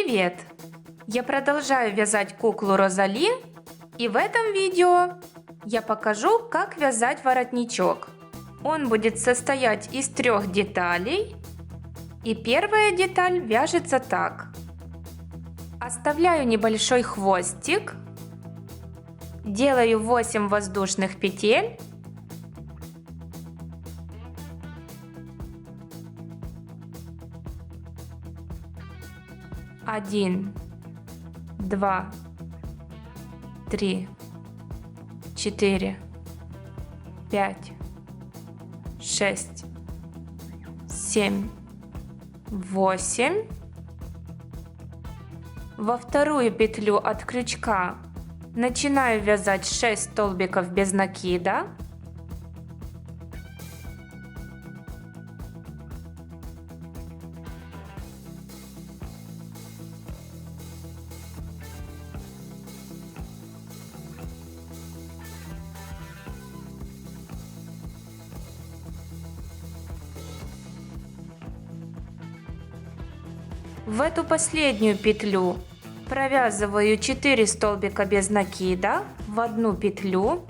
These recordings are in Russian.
Привет! Я продолжаю вязать куклу Розали, и в этом видео я покажу, как вязать воротничок. Он будет состоять из 3 деталей, и первая деталь вяжется так. Оставляю небольшой хвостик, делаю 8 воздушных петель, один, 2, 3, 4, 5, 6, 7, 8. Во вторую петлю от крючка начинаю вязать 6 столбиков без накида. В эту последнюю петлю провязываю 4 столбика без накида в одну петлю.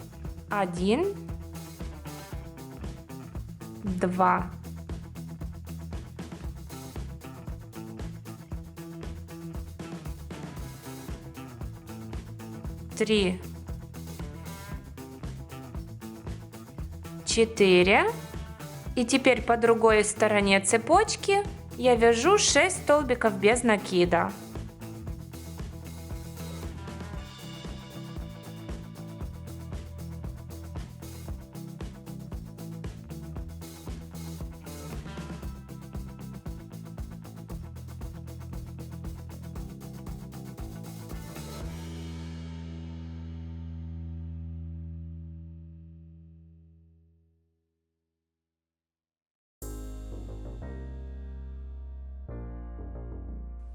1, 2, 3, 4. И теперь по другой стороне цепочки я вяжу 6 столбиков без накида.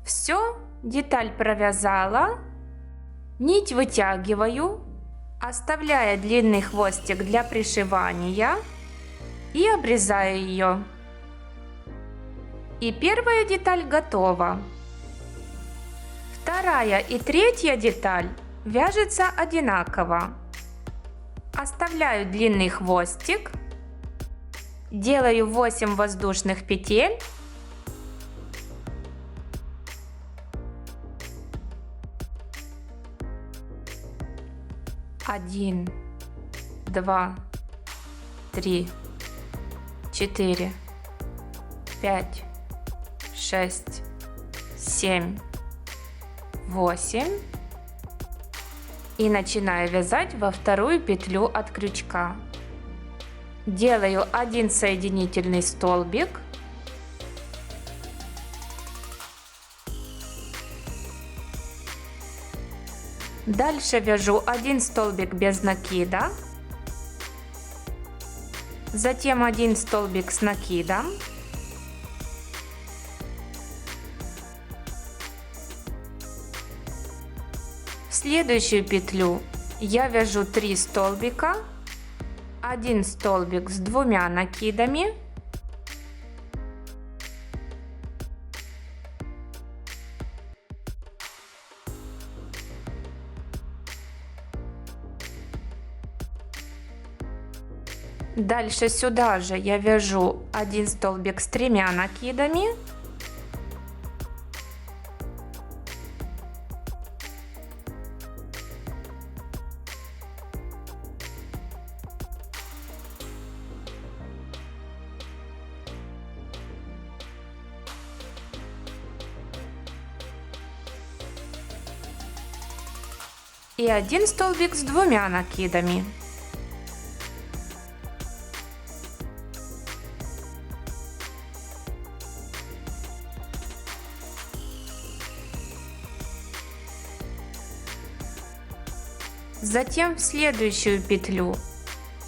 Все, деталь провязала, нить вытягиваю, оставляя длинный хвостик для пришивания, и обрезаю ее. И первая деталь готова. Вторая и третья деталь вяжется одинаково. Оставляю длинный хвостик, делаю 8 воздушных петель. Один, 2, 3, 4, 5, 6, 7, 8. И начинаю вязать во вторую петлю от крючка. Делаю один соединительный столбик. Дальше вяжу 1 столбик без накида, затем 1 столбик с накидом, в следующую петлю я вяжу 3 столбика, 1 столбик с 2 накидами, дальше сюда же я вяжу 1 столбик с 3 накидами, и 1 столбик с 2 накидами. Затем в следующую петлю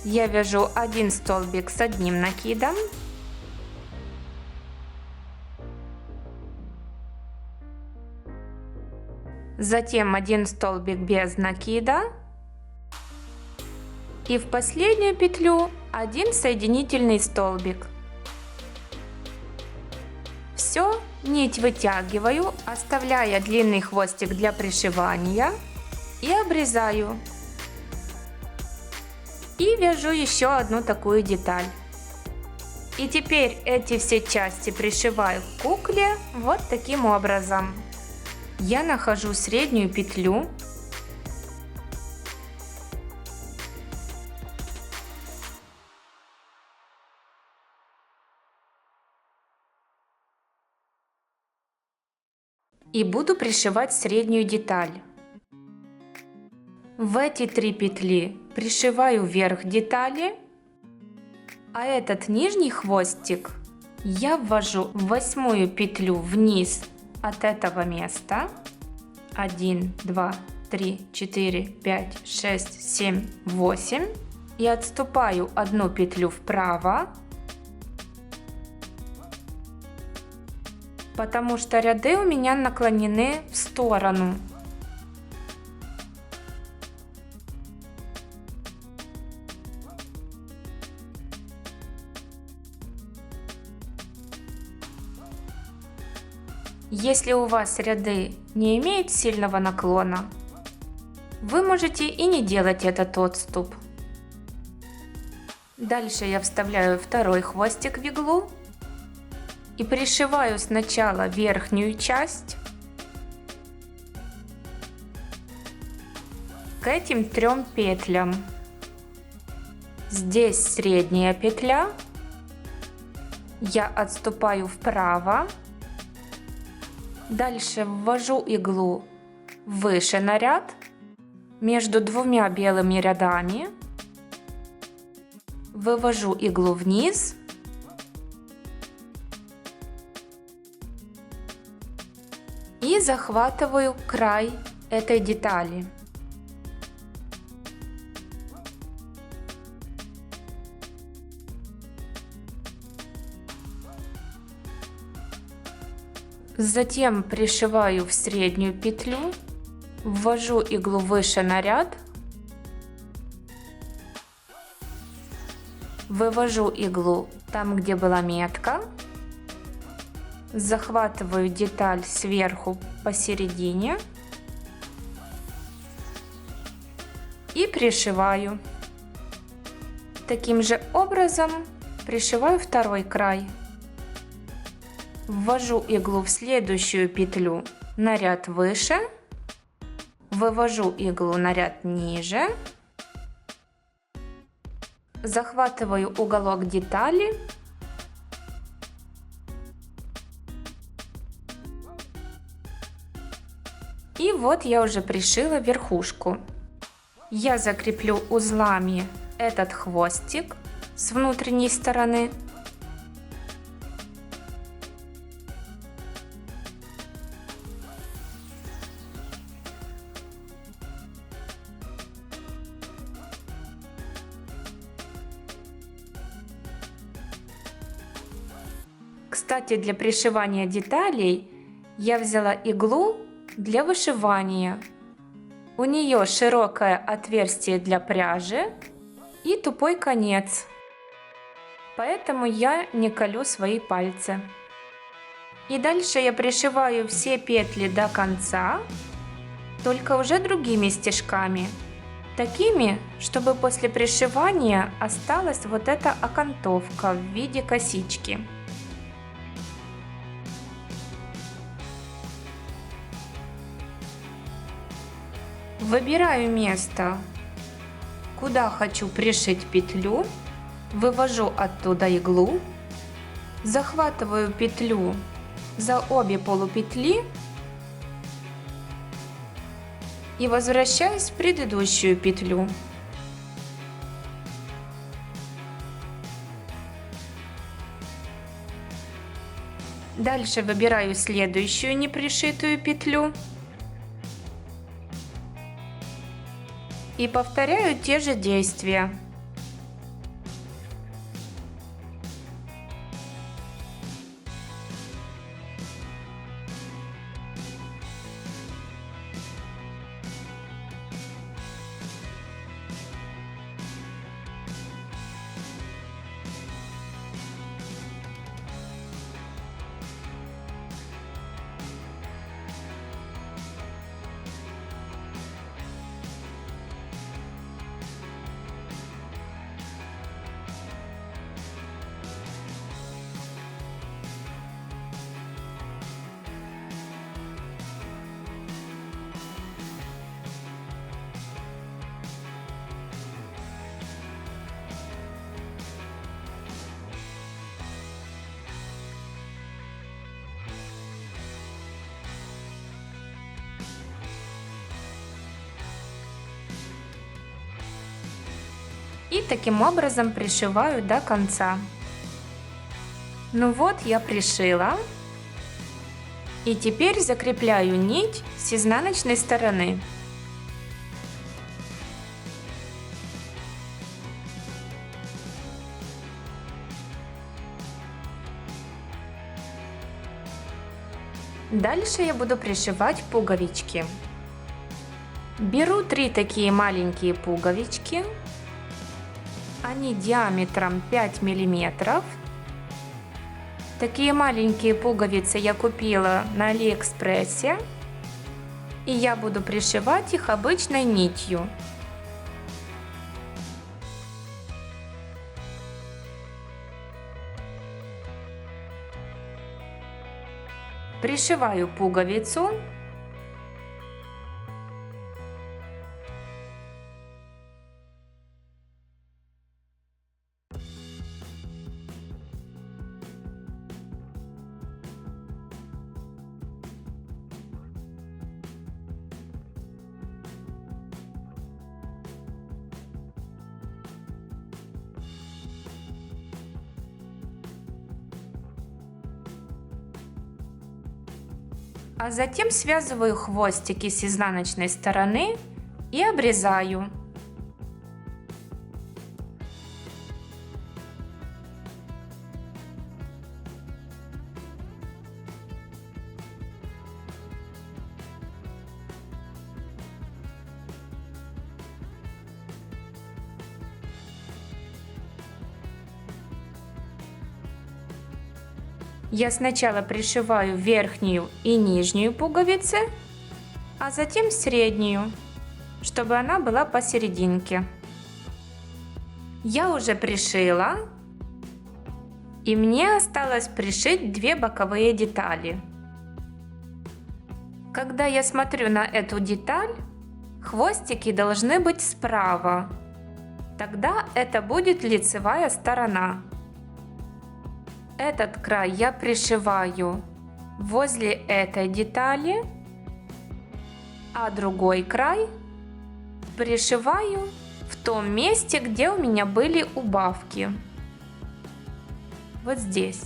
я вяжу 1 столбик с 1 накидом, затем 1 столбик без накида и в последнюю петлю 1 соединительный столбик. Все, Нить вытягиваю, оставляя длинный хвостик для пришивания, и обрезаю. И вяжу еще одну такую деталь. И теперь эти все части пришиваю к кукле вот таким образом. Я нахожу среднюю петлю. И буду пришивать среднюю деталь. В эти 3 петли пришиваю верх детали, а этот нижний хвостик я ввожу в 8-ю петлю вниз от этого места. 1, 2, 3, 4, 5, 6, 7, 8. И отступаю 1 петлю вправо, потому что ряды у меня наклонены в сторону. Если у вас ряды не имеют сильного наклона, вы можете и не делать этот отступ. Дальше я вставляю 2-й хвостик в иглу и пришиваю сначала верхнюю часть к этим 3 петлям. Здесь средняя петля, я отступаю вправо, дальше ввожу иглу выше на ряд, между 2 белыми рядами, вывожу иглу вниз и захватываю край этой детали. Затем пришиваю в среднюю петлю, ввожу иглу выше на ряд, вывожу иглу там, где была метка, захватываю деталь сверху посередине и пришиваю. Таким же образом пришиваю 2-й край. Ввожу иглу в следующую петлю на ряд выше, вывожу иглу на ряд ниже, захватываю уголок детали и вот я уже пришила верхушку. Я закреплю узлами этот хвостик с внутренней стороны. Кстати, для пришивания деталей я взяла иглу для вышивания. У нее широкое отверстие для пряжи и тупой конец, поэтому я не колю свои пальцы. И дальше я пришиваю все петли до конца, только уже другими стежками, такими, чтобы после пришивания осталась вот эта окантовка в виде косички. Выбираю место, куда хочу пришить петлю, вывожу оттуда иглу, захватываю петлю за обе полупетли и возвращаюсь в предыдущую петлю. Дальше выбираю следующую непришитую петлю и повторяю те же действия. И таким образом пришиваю до конца. Ну вот, я пришила. И теперь закрепляю нить с изнаночной стороны. Дальше я буду пришивать пуговички. Беру 3 такие маленькие пуговички. Они диаметром 5 миллиметров. Такие маленькие пуговицы я купила на Алиэкспрессе. И я буду пришивать их обычной нитью. Пришиваю пуговицу. А затем связываю хвостики с изнаночной стороны и обрезаю. Я сначала пришиваю верхнюю и нижнюю пуговицы, а затем среднюю, чтобы она была посерединке. Я уже пришила, и мне осталось пришить 2 боковые детали. Когда я смотрю на эту деталь, хвостики должны быть справа. Тогда это будет лицевая сторона. Этот край я пришиваю возле этой детали, а другой край пришиваю в том месте, где у меня были убавки. Вот здесь.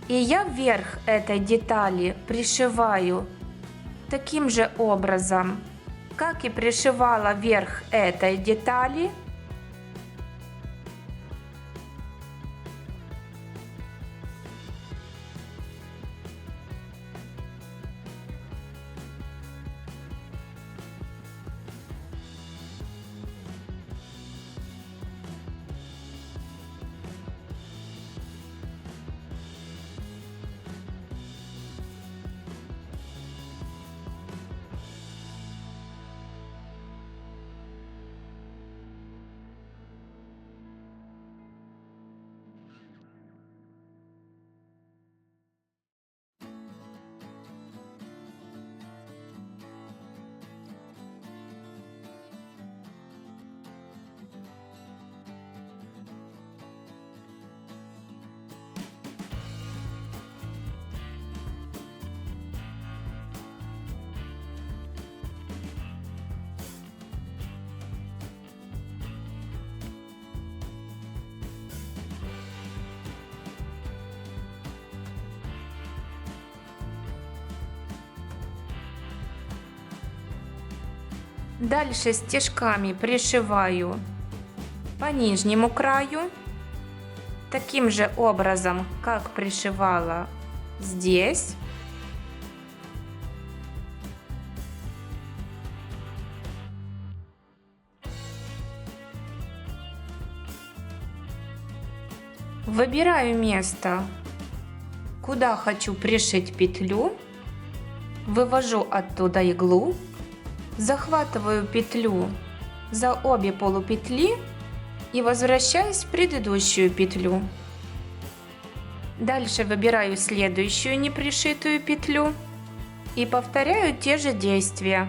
И я вверх этой детали пришиваю таким же образом, как и пришивала верх этой детали. Дальше стежками пришиваю по нижнему краю, таким же образом, как пришивала здесь. Выбираю место, куда хочу пришить петлю, вывожу оттуда иглу, захватываю петлю за обе полупетли и возвращаюсь в предыдущую петлю. Дальше выбираю следующую непришитую петлю и повторяю те же действия.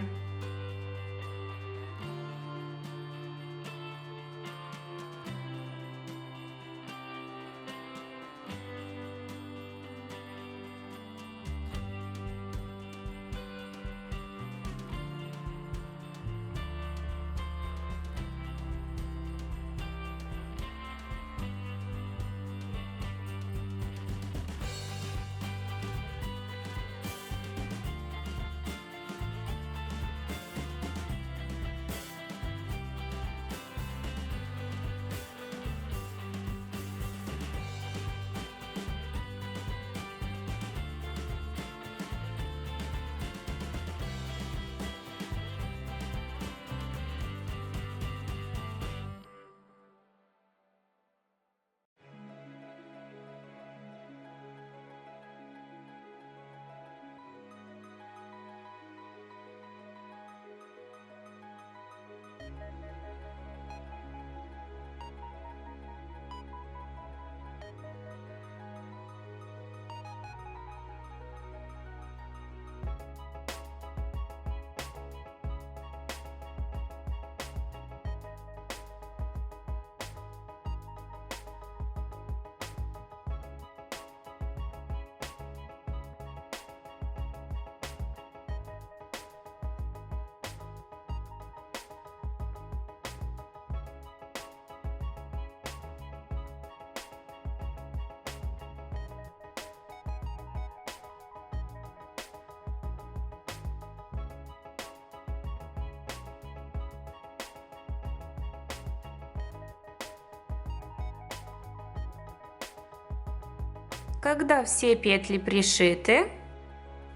Когда все петли пришиты,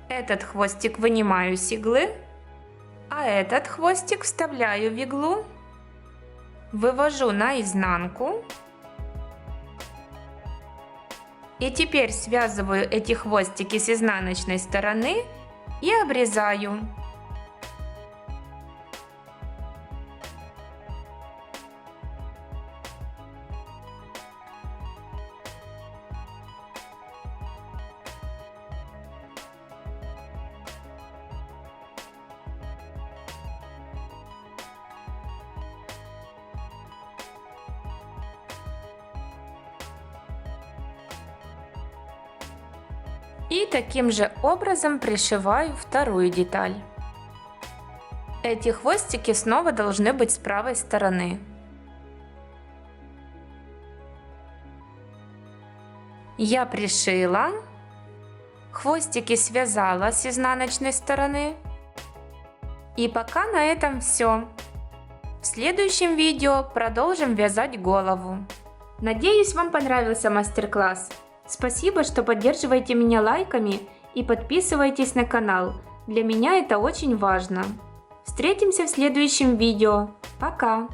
этот хвостик вынимаю с иглы, а этот хвостик вставляю в иглу, вывожу на изнанку. И теперь связываю эти хвостики с изнаночной стороны и обрезаю. И таким же образом пришиваю вторую деталь. Эти хвостики снова должны быть с правой стороны. Я пришила, хвостики связала с изнаночной стороны. И пока на этом все. В следующем видео продолжим вязать голову. Надеюсь, вам понравился мастер-класс. Спасибо, что поддерживаете меня лайками и подписывайтесь на канал. Для меня это очень важно. Встретимся в следующем видео. Пока!